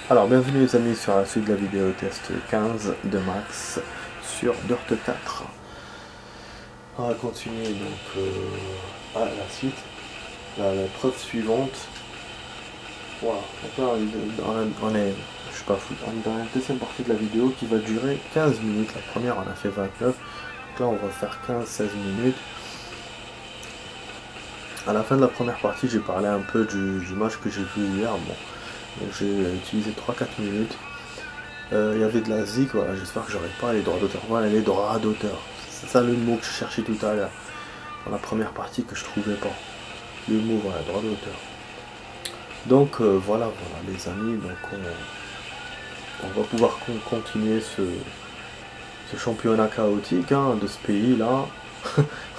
Alors bienvenue les amis sur la suite de la vidéo test 15 de Max sur Dirt 4. On va continuer donc à la suite, la preuve suivante. Voilà, donc là on est, je suis pas fou, on est dans la deuxième partie de la vidéo qui va durer 15 minutes. La première on a fait 29, donc là on va faire 15-16 minutes. À la fin de la première partie j'ai parlé un peu du match que j'ai vu hier. Bon, donc j'ai utilisé 3-4 minutes. Il y avait de la zik, voilà, j'espère que j'aurai pas les droits d'auteur. Voilà, les droits d'auteur. C'est ça le mot que je cherchais tout à l'heure. Dans la première partie que je trouvais pas. Le mot, voilà, droit d'auteur. Donc voilà les amis, donc on va pouvoir continuer ce championnat chaotique hein, de ce pays là.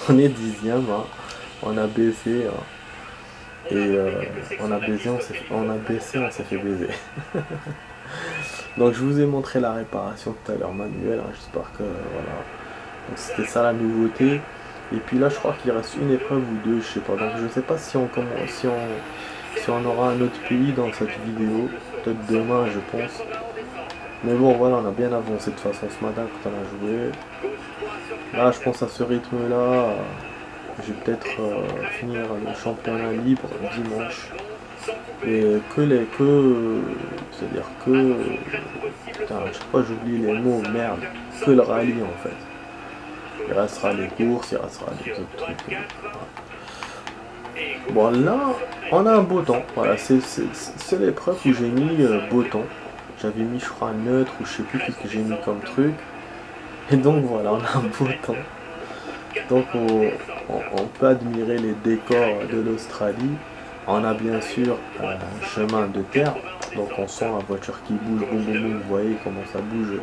On est 10e, hein. On a baissé. Hein. Et on a baissé, on s'est fait baiser. Donc je vous ai montré la réparation tout à l'heure manuelle, hein, j'espère que voilà. Donc c'était ça la nouveauté. Et puis là je crois qu'il reste une épreuve ou deux, je sais pas. Donc je sais pas si on aura un autre pays dans cette vidéo. Peut-être demain je pense. Mais bon voilà, on a bien avancé de toute façon ce matin quand on a joué. Là je pense à ce rythme là, je vais peut-être finir le championnat libre dimanche. Et c'est-à-dire que, putain, à chaque fois j'oublie les mots, merde, que le rallye en fait. Il restera les courses, il restera les autres trucs. Bon là, on a un beau temps, voilà, c'est l'épreuve où j'ai mis beau temps. J'avais mis je crois un neutre ou je sais plus ce que j'ai mis comme truc. Et donc voilà, on a un beau temps. Donc on peut admirer les décors de l'Australie. On a bien sûr un chemin de terre, donc on sent la voiture qui bouge, boum boum boum, vous voyez comment ça bouge.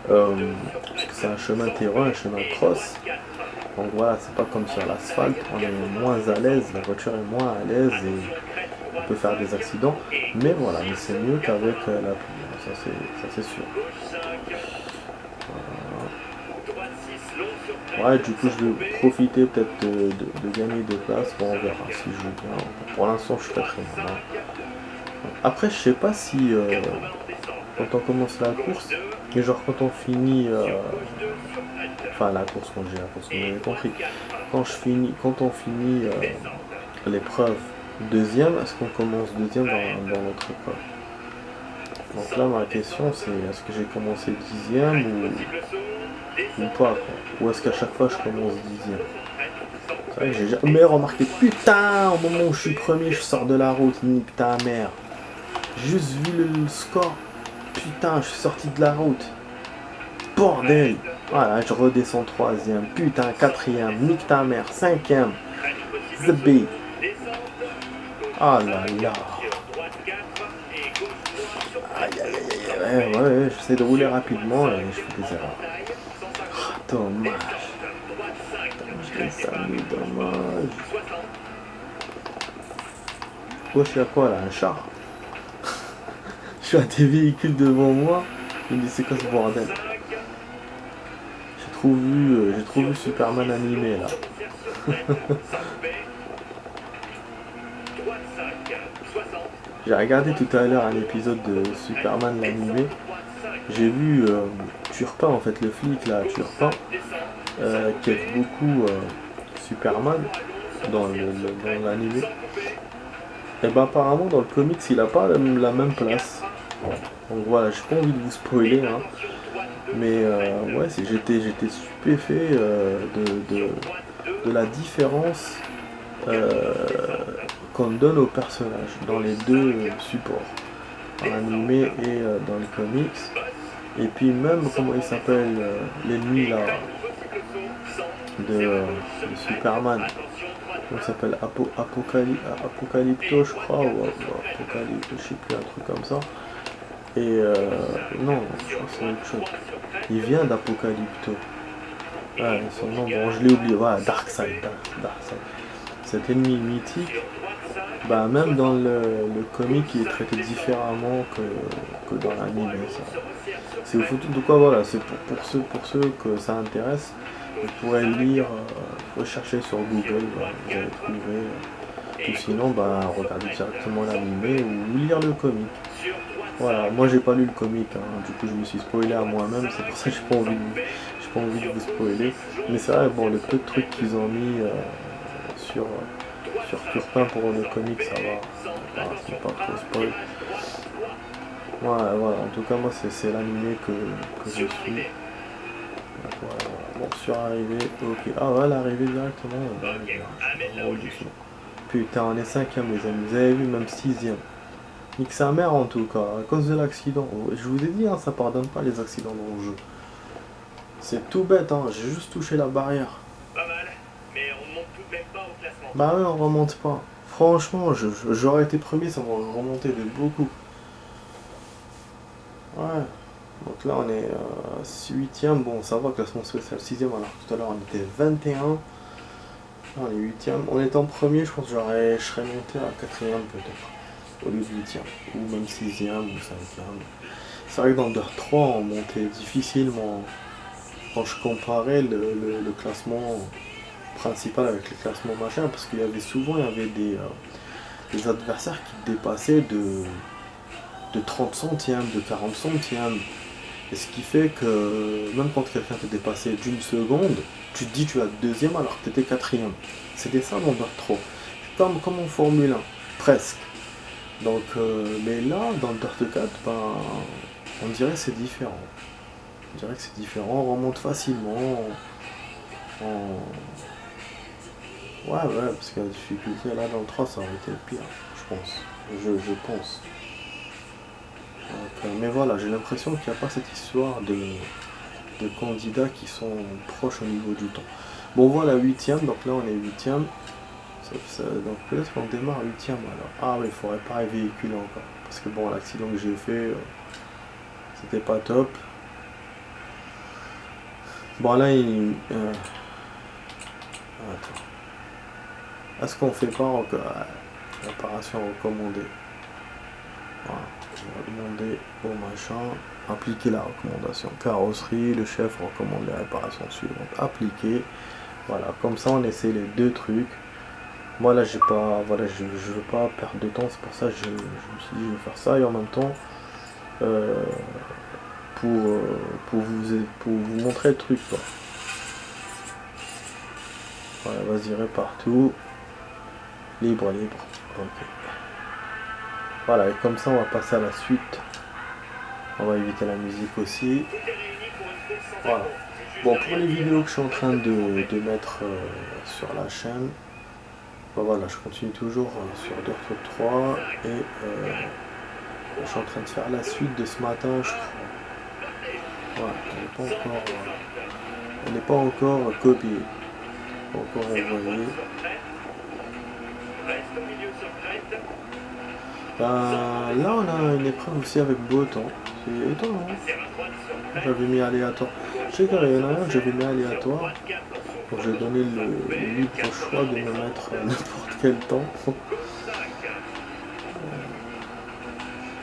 Parce que c'est un chemin terrain, un chemin cross. Donc voilà, c'est pas comme sur l'asphalte, on est moins à l'aise, la voiture est moins à l'aise et on peut faire des accidents. Mais voilà, mais c'est mieux qu'avec la pluie, ça c'est sûr. Ouais, du coup, je vais profiter peut-être de gagner de place. Bon, on verra si je joue bien. Pour l'instant, je suis 4ème. Hein. Après, je sais pas si quand on commence la course, mais genre quand on finit, enfin la course, quand j'ai la course, vous avez compris. Quand on finit l'épreuve deuxième, est-ce qu'on commence deuxième dans notre épreuve? Donc là, ma question, c'est est-ce que j'ai commencé 10e ou pas quoi. Ou est-ce qu'à chaque fois je commence 10e? C'est vrai que j'ai jamais remarqué. Putain, au moment où je suis premier, je sors de la route, nique ta mère. J'ai juste vu le score. Putain, je suis sorti de la route. Bordel. Voilà, je redescends 3e. Putain, 4e. Nique ta mère. 5e. The B. Ah là là. Aïe aïe aïe aïe. Ouais, j'essaie de rouler rapidement et je fais des erreurs. Ah, dommage. Ça me dommage. Wesh, il y a quoi là? Un char? Je suis à des véhicules devant moi. Je me dis, c'est quoi ce bordel? J'ai trop vu Superman animé là. J'ai regardé tout à l'heure un épisode de Superman l'animé. J'ai vu Turpin en fait, le flic là, Turpin, qui aide beaucoup Superman dans l'animé. Et ben apparemment dans le comics il a pas la même place. Donc voilà, j'ai pas envie de vous spoiler, hein. Mais ouais, j'étais stupéfait de la différence qu'on donne aux personnages dans les deux supports, dans l'animé et dans les comics. Et puis même comment il s'appelle l'ennemi là de Superman. Il s'appelle Apocalypto je crois, ou Apocalypto, je sais plus, un truc comme ça. Et non, je crois que c'est autre chose. Il vient d'Apocalypto. Ouais, son nom, bon, je l'ai oublié. Voilà, Darkseid. Cet ennemi mythique, bah, même dans le comic, il est traité différemment que dans l'anime. C'est au foutu de quoi, voilà, c'est pour ceux que ça intéresse. Vous pourrez lire, rechercher sur Google, bah, vous allez trouver. Ou sinon, bah, regardez directement l'animé ou lire le comic. Voilà, moi j'ai pas lu le comic, hein, du coup je me suis spoilé à moi-même, c'est pour ça que j'ai pas envie de vous spoiler. Mais c'est vrai, bon, le peu de trucs qu'ils ont mis sur Turpin pour le comic, ça va, c'est pas trop spoil. Ouais, voilà, en tout cas moi c'est l'animé que je suis. Donc, voilà. Bon, sur arrivée, ok. Ah ouais, l'arrivée directement, en haut dessous. Putain, on est cinquième les amis, vous avez vu, même sixième. Nique sa mère en tout cas, à cause de l'accident. Je vous ai dit, hein, ça pardonne pas les accidents dans le jeu. C'est tout bête, hein, j'ai juste touché la barrière. Pas mal, mais on monte tout de même pas au classement. Bah ouais, on remonte pas. Franchement, j'aurais été premier, ça m'aurait remonté de beaucoup. Ouais. Donc là, on est 8ème. Bon, ça va, classement spécial 6ème. Alors tout à l'heure, on était 21. Là, on est 8ème. On est en premier, je pense que je serais monté à 4ème peut-être. Au lieu de 8ème. Ou même 6ème ou 5ème. C'est vrai que dans Dirt 3, on montait difficilement. Quand je comparais le classement principal avec le classement machin, parce qu'il y avait souvent des adversaires qui dépassaient de 30 centièmes, de 40 centièmes. Et ce qui fait que même quand quelqu'un te dépassait d'une seconde, tu te dis tu as deuxième alors que tu étais quatrième. C'était ça dans Dirt 3. Comme en Formule 1, presque. Donc, mais là, dans Dirt 4, ben, on dirait que c'est différent. On dirait que c'est différent, on remonte facilement. Ouais, parce que la difficulté là dans le 3, ça aurait été pire, je pense. Je pense. Donc, mais voilà, j'ai l'impression qu'il n'y a pas cette histoire de candidats qui sont proches au niveau du temps. Bon, voilà, 8ème, donc là on est 8ème. Donc peut-être qu'on démarre 8ème alors. Ah oui, il faut réparer le véhicule encore. Parce que bon, l'accident que j'ai fait, c'était pas top. Bon, là, attends. Est-ce qu'on fait pas encore réparation recommandée? Voilà. On va demander au machin, appliquer la recommandation. Carrosserie, le chef recommande les réparations suivantes. Appliquer. Voilà, comme ça on essaie les deux trucs. Moi là j'ai pas. Voilà, je veux pas perdre de temps, c'est pour ça que je me suis dit je vais faire ça et en même temps euh, pour vous montrer le truc quoi. Voilà, vas-y répare tout. Libre. Ok. Voilà, et comme ça on va passer à la suite. On va éviter la musique aussi. Voilà. Bon, pour les vidéos que je suis en train de mettre sur la chaîne, ben voilà, je continue toujours sur Dirt 3 et je suis en train de faire la suite de ce matin, je crois. Voilà, elle n'est pas encore copiée, pas encore envoyée. Ben, là, on a une épreuve aussi avec beau temps. C'est étonnant. J'avais mis aléatoire. Je sais qu'il y en a un que j'avais mis aléatoire. Donc j'ai donné le libre choix de me mettre n'importe quel temps.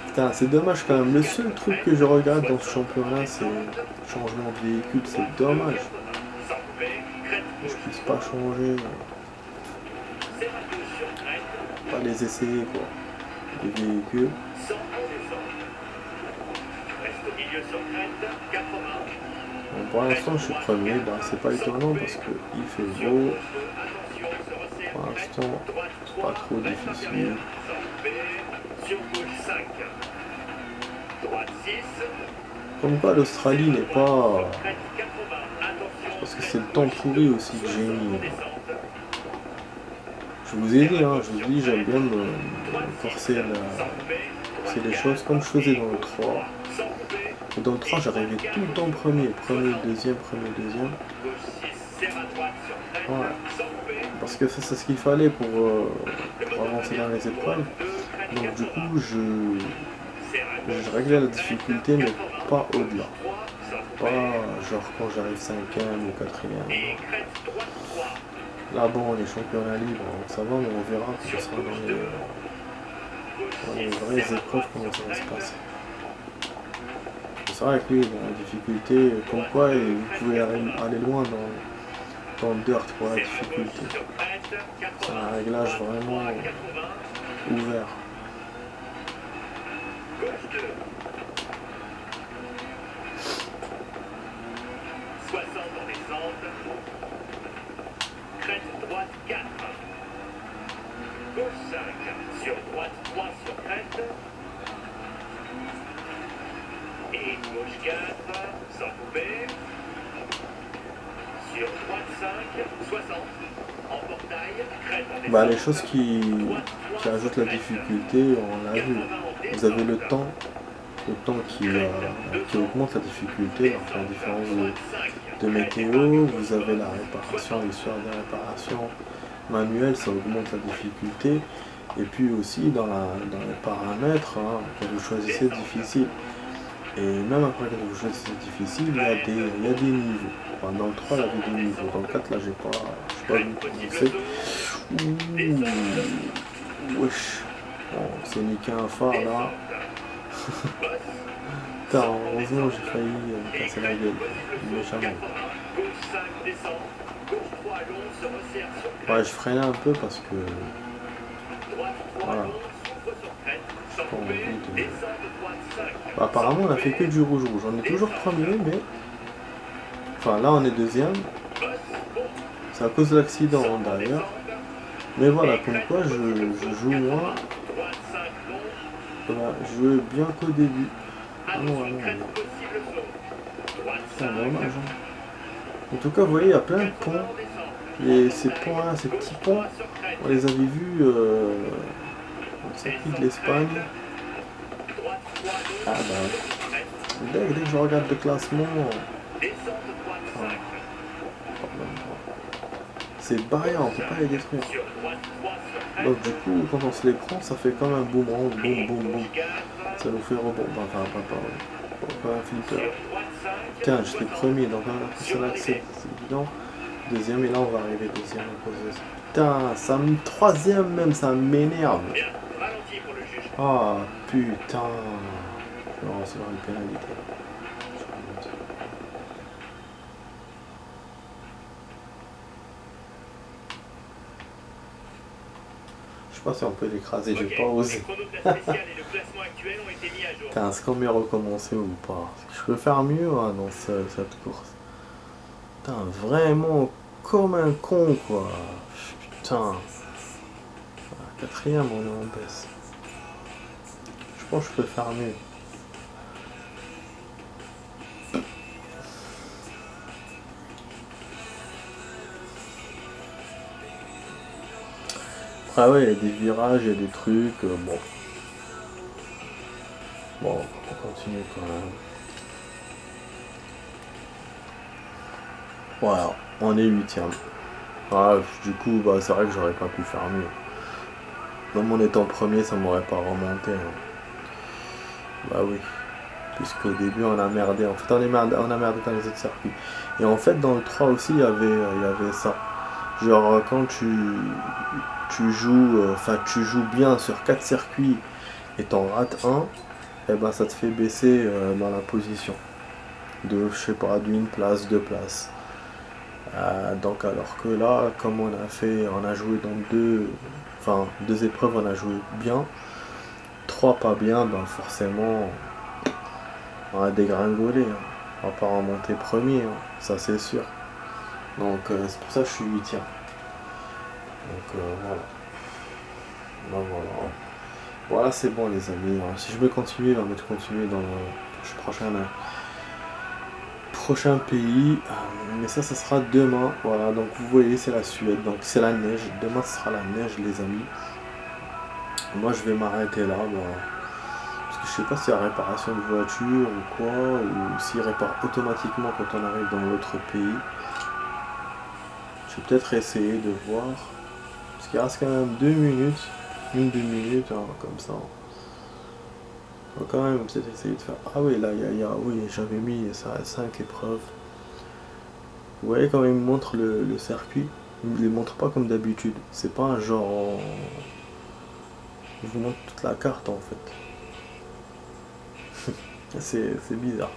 Putain, c'est dommage quand même. Le seul truc que je regarde dans ce championnat, c'est le changement de véhicule. C'est dommage. Que je puisse pas changer. Pas les essayer quoi. Les véhicules. Bon, pour l'instant je suis premier, ben, c'est pas étonnant parce qu'il fait beau. Pour l'instant c'est pas trop difficile. Comme quoi l'Australie n'est pas... Parce que c'est le temps pourri aussi que j'ai mis. Je vous ai dit, hein, j'aime bien me forcer les choses comme je faisais dans le 3. Et dans le 3 j'arrivais tout le temps premier, deuxième. Ouais. Parce que c'est ce qu'il fallait pour avancer dans les épreuves. Donc du coup je réglais la difficulté mais pas au-delà. Pas genre quand j'arrive 5ème ou 4ème. Là bon on est championnat libre, donc ça va mais on verra quand ce sera dans les vraies épreuves comment ça va se passer. C'est vrai que oui, dans la difficulté, comme quoi vous pouvez aller loin dans le Dirt pour la difficulté. C'est un réglage vraiment ouvert. 2. 60 en descente. Crête droite 4. Gauche 5. Sur droite 3 sur crête. Et gauche 4. Sans couper. Sur droite 5. 60. En portail. Crête en descente. Bah, les choses qui ajoutent la difficulté, on l'a vu. Vous avez le temps qui augmente la difficulté, donc la différence de météo, vous avez la réparation, l'histoire des réparations manuelles, ça augmente la difficulté, et puis aussi dans les paramètres, hein, quand vous choisissez difficile, et même après quand vous choisissez difficile, il y a des niveaux. Enfin, dans le 3, il y avait des niveaux, dans le 4, là, je n'ai pas vu commencer. Ouh, wesh, bon, c'est niqué un phare là. Putain, heureusement j'ai failli me casser la gueule, méchamment. Ouais, je freinais un peu parce que... Voilà. Pas envie de... Bah, apparemment on a fait que du rouge-rouge. On est toujours premier, mais... Enfin là on est deuxième. C'est à cause de l'accident d'ailleurs. Mais voilà, comme quoi je joue moins. Voilà, je jouais bien qu'au début. Ah non, ah non. C'est dommage. Hein. En tout cas, vous voyez, il y a plein de ponts. Et ces ponts-là, ces petits ponts, on les avait vus au circuit de l'Espagne. Ah bah, dès que je regarde le classement, c'est barré, on peut pas les détruire. Donc du coup, quand on se les prend, ça fait comme un boomerang, boum boum boum. Ça nous fait rebond, enfin pas un flipper. Tiens, j'étais premier, donc là c'est évident. Deuxième, et là on va arriver deuxième à cause de ça. Putain, ça me... Troisième même, ça m'énerve. Ah putain. Je vais recevoir une pénalité. Je sais pas si on peut l'écraser, j'ai pas osé. Putain, est-ce qu'on m'est recommencé ou pas? Je peux faire mieux hein, dans cette course. Putain, vraiment comme un con quoi. Putain. Quatrième, on est en baisse. Je pense que je peux faire mieux. Après ouais, il y a des virages, il y a des trucs, bon. Bon, on continue quand même. Voilà, on est 8ème. Ah, du coup, bah, c'est vrai que j'aurais pas pu faire mieux. Même en étant premier, ça m'aurait pas remonté. Hein. Bah oui. Puisqu'au début, on a merdé. En fait, on a merdé dans les autres circuits. Et en fait, dans le 3 aussi, il y avait ça. Genre, quand tu joues, tu joues bien sur 4 circuits et t'en rates un, et ben ça te fait baisser dans la position. De, je sais pas, d'une place, 2 places. Donc alors que là, comme on a joué dans deux épreuves, on a joué bien, 3 pas bien, ben forcément on a dégringolé, hein. On va pas remonter premier, hein. Ça c'est sûr. Donc c'est pour ça que je suis 8ème. Donc voilà. Ben, voilà. Voilà, c'est bon les amis, hein. Si je veux continuer, on va mettre continuer dans le prochain pays, mais ça sera demain. Voilà, donc vous voyez, c'est la Suède, donc c'est la neige. Demain ce sera la neige les amis. Moi je vais m'arrêter là, parce que je sais pas s'il y a réparation de voiture ou quoi, ou s'il répare automatiquement quand on arrive dans l'autre pays. Je vais peut-être essayer de voir, parce qu'il reste quand même 2 minutes, 1-2 minutes, hein, comme ça. On va quand même peut-être essayer de faire... Ah oui, là, oui, j'avais mis ça à 5 épreuves. Vous voyez quand il me montre le circuit, il ne les montre pas comme d'habitude. C'est pas un genre... Il vous montre toute la carte en fait. c'est bizarre.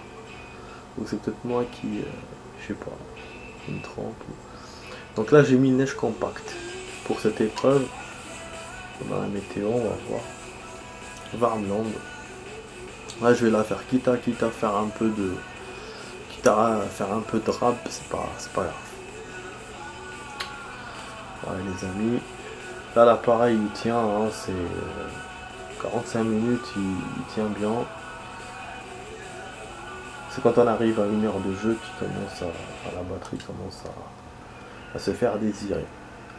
Ou c'est peut-être moi qui... je sais pas, me trompe. Donc là, j'ai mis neige compacte pour cette épreuve. Dans la météo, on va voir. Varmland. Là, je vais la faire quitte à faire un peu de. Quitte à faire un peu de rap, c'est pas grave. Voilà, les amis. Là, l'appareil, il tient, hein, c'est 45 minutes, il tient bien. C'est quand on arrive à 1 heure de jeu qui commence la batterie commence à se faire désirer.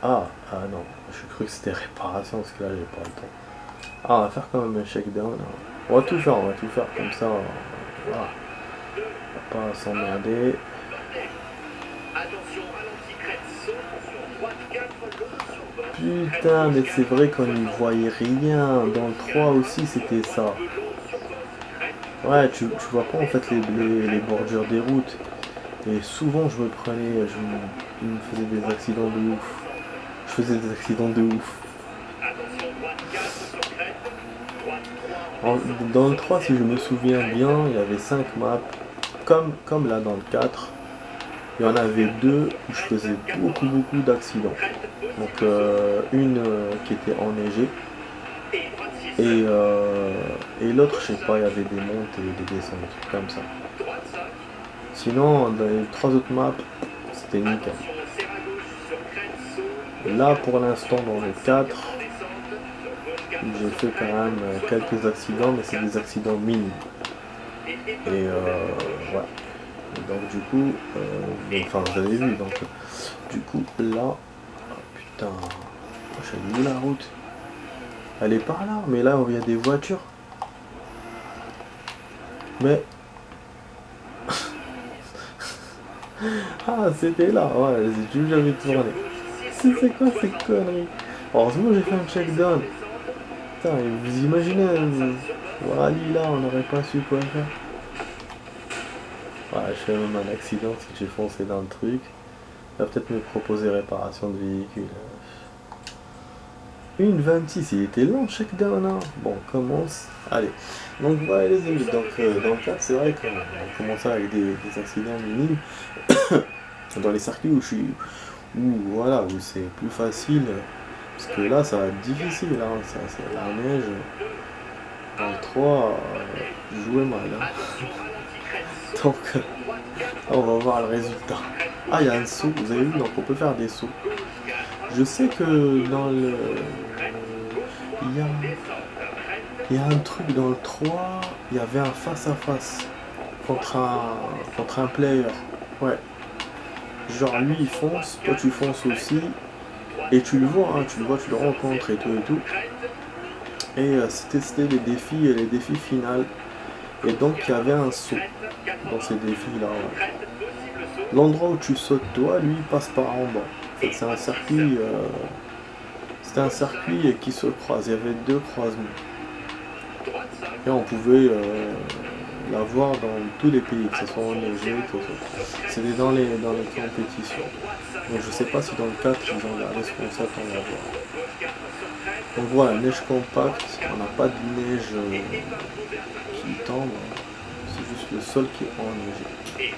Ah non, j'ai cru que c'était réparation parce que là j'ai pas le temps. Ah, on va faire quand même un shakedown. Hein. On va tout faire comme ça. Voilà. On va pas s'emmerder. Putain, mais c'est vrai qu'on n'y voyait rien. Dans le 3 aussi, c'était ça. Ouais, tu vois pas en fait les bordures des routes. Et souvent, je me prenais, il me faisait des accidents de ouf. Je faisais des accidents de ouf. Dans le 3, si je me souviens bien, il y avait 5 maps. Comme là dans le 4, il y en avait 2 où je faisais beaucoup d'accidents. Donc une qui était enneigée et l'autre, je sais pas, il y avait des montes et des descentes, des trucs comme ça. Sinon, dans les 3 autres maps, c'était nickel. Là, pour l'instant, dans le 4, j'ai fait quand même quelques accidents, mais c'est des accidents minimes. Et ouais. Et donc du coup, enfin vous avez vu, donc du coup là, oh, putain, j'ai mis la route. Elle est par là, mais là où il y a des voitures. Mais ah, c'était là, ouais, c'est tout j'avais tourné. C'est quoi ces conneries? Heureusement j'ai fait un check-down. Putain, vous imaginez, rallye là, on n'aurait pas su quoi faire. Ouais, je fais même un accident si j'ai foncé dans le truc. Il va peut-être me proposer réparation de véhicule. 1,26, il était long chaque down. Hein. Bon, on commence. Allez. Donc voilà les amis, donc dans le 4, c'est vrai qu'on commence avec des accidents minimes. Dans les circuits où c'est plus facile. Parce que là, ça va être difficile. Hein. C'est la neige. Dans le 3, jouer mal. Hein. Donc, on va voir le résultat. Ah, il y a un saut, vous avez vu, donc on peut faire des sauts. Je sais que dans le... Il y a un truc dans le 3, il y avait un face-à-face contre un player. Ouais. Genre lui il fonce, toi tu fonces aussi. Et tu le vois, hein, tu le rencontres et tout. Et c'était les défis finaux. Et donc il y avait un saut dans ces défis-là. Ouais. L'endroit où tu sautes toi, lui, il passe par en bas. En fait, c'est un circuit. C'était un circuit qui se croise. Il y avait 2 croisements. Et on pouvait la voir dans tous les pays, que ce soit enneigé, que ce soit. C'était dans les compétitions. Donc je sais pas si dans le 4 ils ont gardé ce concept, on va voir. Donc voilà, neige compacte, on n'a pas de neige qui tombe, c'est juste le sol qui est enneigé.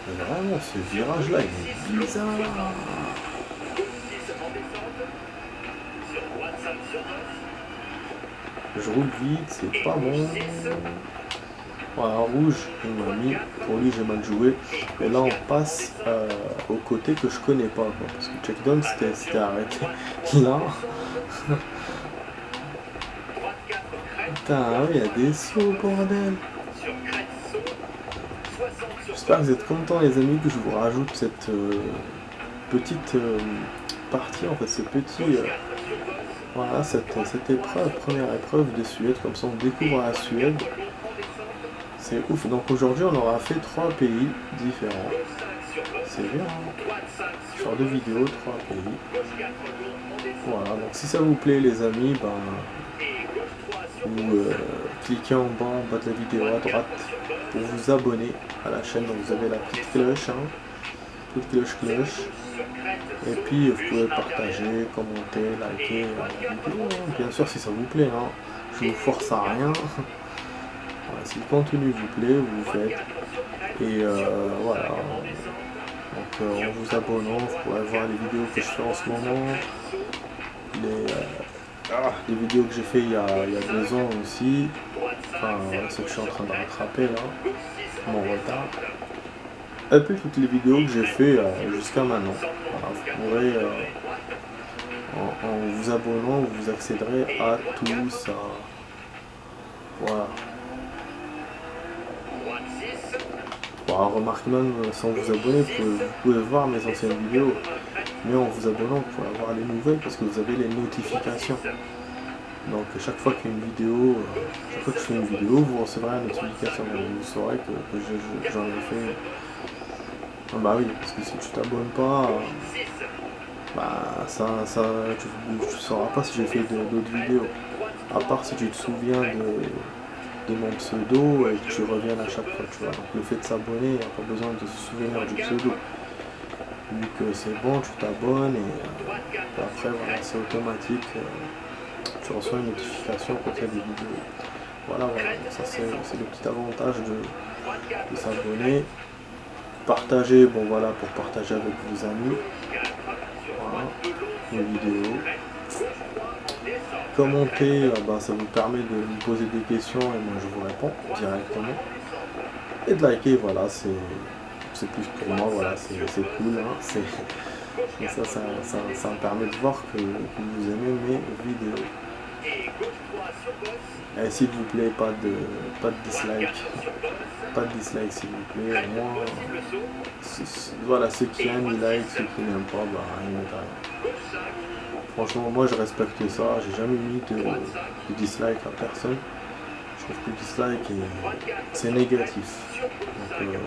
Mais vraiment, ce virage-là, il est bizarre. Je roule vite, c'est pas bon. Voilà, rouge, il m'a mis. Pour lui, j'ai mal joué. Et là, on passe au côté que je connais pas. Quoi, parce que checkdown, c'était arrêté. Là. Putain, il y a des sauts, bordel. J'espère que vous êtes contents, les amis, que je vous rajoute cette petite partie, en fait, ce petit. Voilà, cette épreuve, première épreuve de Suède, comme ça on découvre la Suède. C'est ouf, donc aujourd'hui on aura fait 3 pays différents. C'est bien, hein. Genre de vidéo, 3 pays. Voilà, donc si ça vous plaît les amis, vous cliquez en bas de la vidéo à droite pour vous abonner à la chaîne, donc vous avez la petite cloche, hein. Petite cloche. Et puis vous pouvez partager, commenter, liker la vidéo, hein. Bien sûr si ça vous plaît, hein. Je vous force à rien. Voilà, si le contenu vous plaît, vous le faites. Et voilà. Donc en vous abonnant, vous pourrez voir les vidéos que je fais en ce moment. des vidéos que j'ai fait il y a 2 ans aussi. Enfin, ce que je suis en train de rattraper là, mon retard. Et puis toutes les vidéos que j'ai fait jusqu'à maintenant. Voilà, vous pourrez, en vous abonnant, vous accéderez à tout ça. Voilà. Bon, remarque même sans vous abonner, vous pouvez voir mes anciennes vidéos. Mais en vous abonnant, vous pouvez avoir les nouvelles parce que vous avez les notifications. Donc chaque fois qu'il y a une vidéo, chaque fois que je fais une vidéo, vous recevrez la notification. Donc vous saurez que j'en ai fait. Ah bah oui, parce que si tu t'abonnes pas, bah tu sauras pas si j'ai fait d'autres vidéos. À part si tu te souviens de mon pseudo et que tu reviennes à chaque fois, tu vois. Donc le fait de s'abonner, il n'y a pas besoin de se souvenir du pseudo. Vu que c'est bon, tu t'abonnes et après voilà, c'est automatique. Tu reçois une notification quand il y a des vidéos. Voilà, ça c'est le petit avantage de s'abonner. Partager, bon voilà, pour partager avec vos amis. Voilà, les vidéos. Commenter, ça vous permet de me poser des questions et moi je vous réponds directement. Et de liker, voilà, c'est plus pour moi, voilà, c'est cool. Hein, et ça me permet de voir que vous aimez mes vidéos. Et s'il vous plaît, pas de dislike. Pas de dislike s'il vous plaît. Moi, voilà, ceux qui aiment, ils like, ceux qui n'aiment pas, ils mettent rien. Franchement, moi je respecte ça, j'ai jamais mis de dislike à personne. Je trouve que le dislike, c'est négatif. Donc voilà.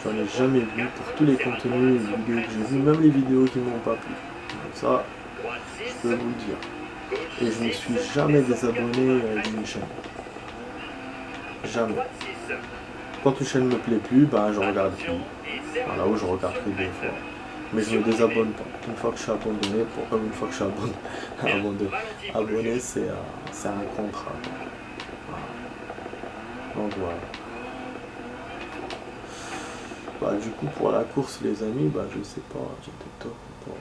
J'en ai jamais vu pour tous les contenus, les vidéos que j'ai vues, même les vidéos qui m'ont pas plu. Donc ça, je peux vous le dire. Et je ne suis jamais désabonné d'une chaîne. Jamais. Quand une chaîne ne me plaît plus, je regarde plus. Voilà, ou je regarde que des fois. Mais je ne me désabonne pas. Une fois que je suis abandonné, une fois que je suis abonné, c'est un contrat. Voilà. Donc voilà. Du coup, pour la course, les amis, je sais pas, j'étais top ou pas.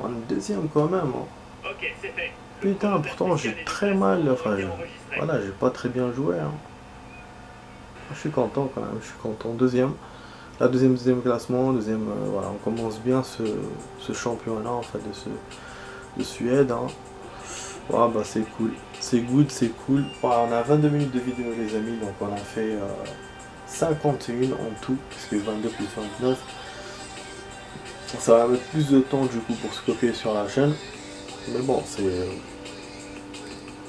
On est deuxième quand même. Hein. Putain, pourtant j'ai très mal. Enfin, voilà, j'ai pas très bien joué. Hein. Je suis content quand même, je suis content. Deuxième classement, voilà, on commence bien ce championnat en fait de Suède. Hein. Ouais, c'est cool, c'est good, c'est cool. Ouais, on a 22 minutes de vidéo les amis, donc on a fait 51 en tout, puisque 22 plus 29. Ça va mettre plus de temps du coup pour se copier sur la chaîne. Mais bon, c'est...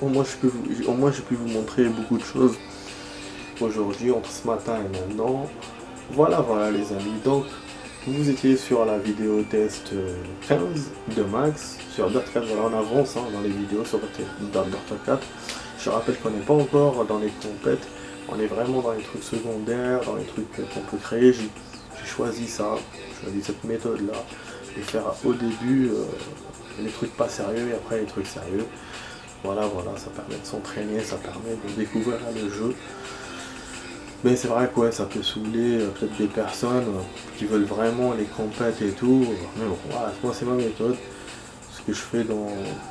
au moins j'ai pu vous montrer beaucoup de choses aujourd'hui, entre ce matin et maintenant. Voilà les amis, donc vous étiez sur la vidéo test 15 de Max sur Dirt 4, voilà on avance dans les vidéos sur Dirt 4. Je rappelle qu'on n'est pas encore dans les compètes, on est vraiment dans les trucs secondaires, dans les trucs qu'on peut créer. J'ai choisi cette méthode là, de faire au début les trucs pas sérieux et après les trucs sérieux. Voilà, ça permet de s'entraîner, ça permet de découvrir le jeu. Mais c'est vrai que ça peut saouler peut-être des personnes qui veulent vraiment les compètes et tout. Mais bon, voilà, moi c'est ma méthode. Ce que je fais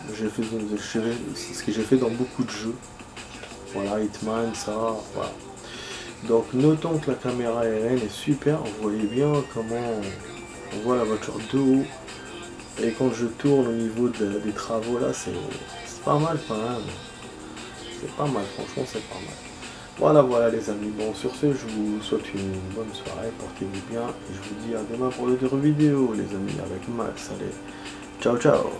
ce que j'ai fait dans beaucoup de jeux. Voilà, Hitman, ça, voilà. Donc notons que la caméra aérienne est super. Vous voyez bien comment on voit la voiture de haut. Et quand je tourne au niveau des travaux là, c'est pas mal quand même. C'est pas mal, franchement c'est pas mal. Voilà les amis, bon sur ce je vous souhaite une bonne soirée, portez-vous bien et je vous dis à demain pour d'autres vidéos les amis avec Max, allez, ciao ciao.